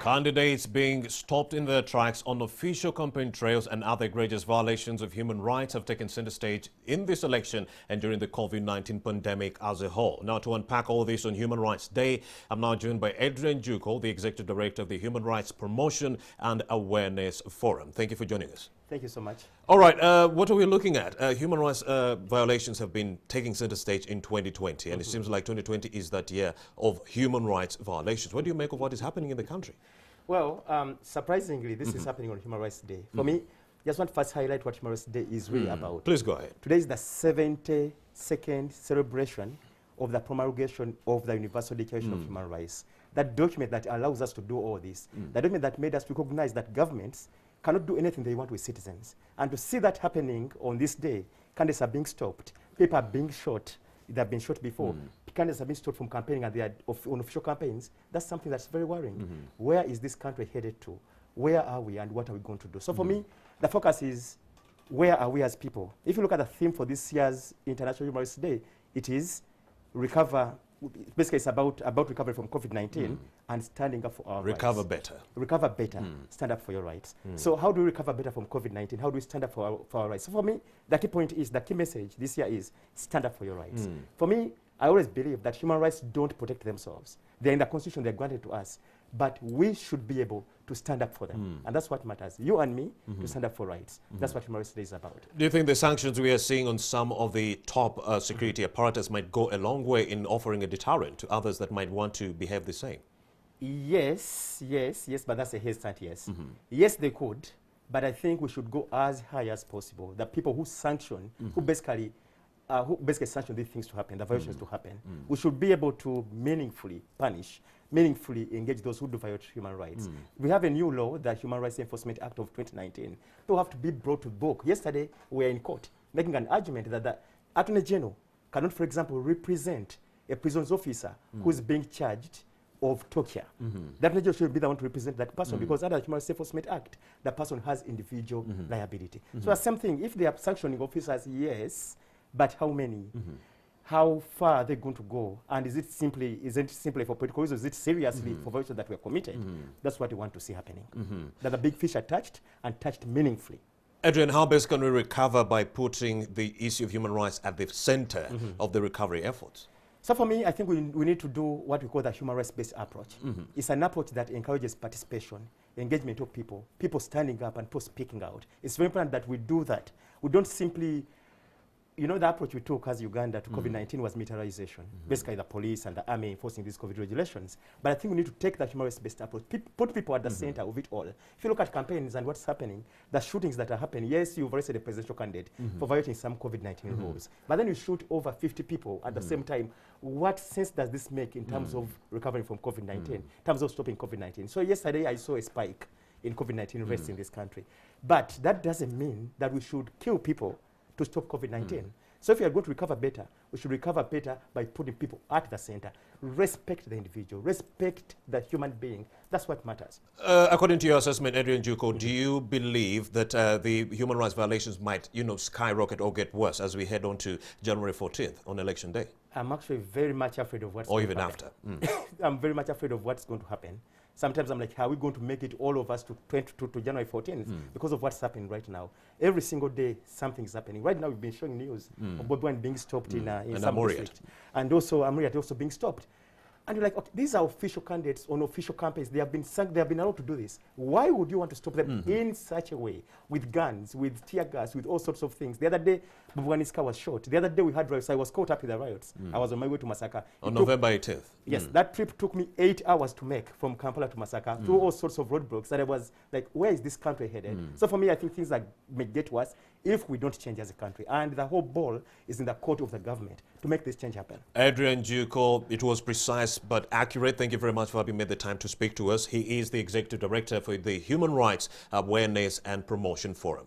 Candidates being stopped in their tracks on official campaign trails and other egregious violations of human rights have taken center stage in this election and during the COVID-19 pandemic as a whole. Now, to unpack all this on Human Rights Day, I'm now joined by Adrian Juko, the Executive Director of the Human Rights Promotion and Awareness Forum. Thank you for joining us. Thank you so much. All right, what are we looking at? Human rights violations have been taking center stage in 2020, and it seems like 2020 is that year of human rights violations. What do you make of what is happening in the country? Well, surprisingly, this is happening on Human Rights Day. For me, just want to first highlight what Human Rights Day is really about. Please go ahead. Today is the 72nd celebration of the promulgation of the Universal Declaration of Human Rights. That document that allows us to do all this. The document that made us recognize that governments cannot do anything they want with citizens. And to see that happening on this day, candidates are being stopped, people are being shot, they have been shot before, candidates have been stopped from campaigning and they are on official campaigns, that's something that's very worrying. Where is this country headed to? Where are we and what are we going to do? So for me, the focus is, where are we as people? If you look at the theme for this year's International Human Rights Day, it is recover. Basically, it's about recovery from COVID-19 and standing up for our Recover rights. better. Recover better, stand up for your rights. So how do we recover better from COVID-19? How do we stand up for our rights? So for me, the key point is, the key message this year is stand up for your rights. For me, I always believe that human rights don't protect themselves. They're in the Constitution, they're granted to us. But we should be able to stand up for them. And that's what matters. You and me to stand up for rights. That's what Human Rights Day is about. Do you think the sanctions we are seeing on some of the top security apparatus might go a long way in offering a deterrent to others that might want to behave the same? Yes, but that's a hesitant yes. Yes, they could, but I think we should go as high as possible. The people who sanction, who basically sanction these things to happen, the violations to happen, we should be able to meaningfully punish, meaningfully engage those who do violate human rights. We have a new law, the Human Rights Enforcement Act of 2019. They have to be brought to book. Yesterday, we were in court making an argument that the Attorney General cannot, for example, represent a prisons officer who's being charged of torture. That Attorney General should be the one to represent that person because under the Human Rights Enforcement Act, the person has individual liability. So the same thing, if they are sanctioning officers, yes, but how many? How far are they going to go? And is it simply for political reasons? Is it seriously for violations that were committed? That's what we want to see happening. That the big fish are touched and touched meaningfully. Adrian, how best can we recover by putting the issue of human rights at the center of the recovery efforts? So for me, I think we need to do what we call the human rights-based approach. It's an approach that encourages participation, engagement of people standing up and people speaking out. It's very important that we do that. We don't simply, you know, the approach we took as Uganda to COVID-19 was militarization. Basically, the police and the army enforcing these COVID regulations. But I think we need to take that human rights-based approach, put people at the center of it all. If you look at campaigns and what's happening, the shootings that are happening, yes, you've arrested a presidential candidate for violating some COVID-19 rules. But then you shoot over 50 people at the same time. What sense does this make in terms of recovering from COVID-19, in terms of stopping COVID-19? So yesterday, I saw a spike in COVID-19 arrests in this country. But that doesn't mean that we should kill people to stop COVID-19. So if we are going to recover better, we should recover better by putting people at the center. Respect the individual, respect the human being. That's what matters. According to your assessment, Adrian Juko, do you believe that the human rights violations might, skyrocket or get worse as we head on to January 14th on election day? I'm actually very much afraid of what's going to happen. Or even after? I'm very much afraid of what's going to happen. Sometimes I'm like, how are we going to make it, all of us, to January 14th because of what's happening right now? Every single day, something's happening. Right now, we've been showing news of Bobi Wine being stopped in some district. And also, Amuriat also being stopped. And you're like, okay, these are official candidates on official campaigns. They have been allowed to do this. Why would you want to stop them in such a way, with guns, with tear gas, with all sorts of things? The other day, Bobi Wine's car was shot. The other day, we had riots. I was caught up in the riots. I was on my way to Masaka. On November 18th? Yes, that trip took me 8 hours to make from Kampala to Masaka through all sorts of roadblocks. And I was like, where is this country headed? So for me, I think things that may get worse if we don't change as a country. And the whole ball is in the court of the government to make this change happen. Adrian Juko, it was precise but accurate. Thank you very much for having made the time to speak to us. He is the Executive Director for the Human Rights Awareness and Promotion Forum.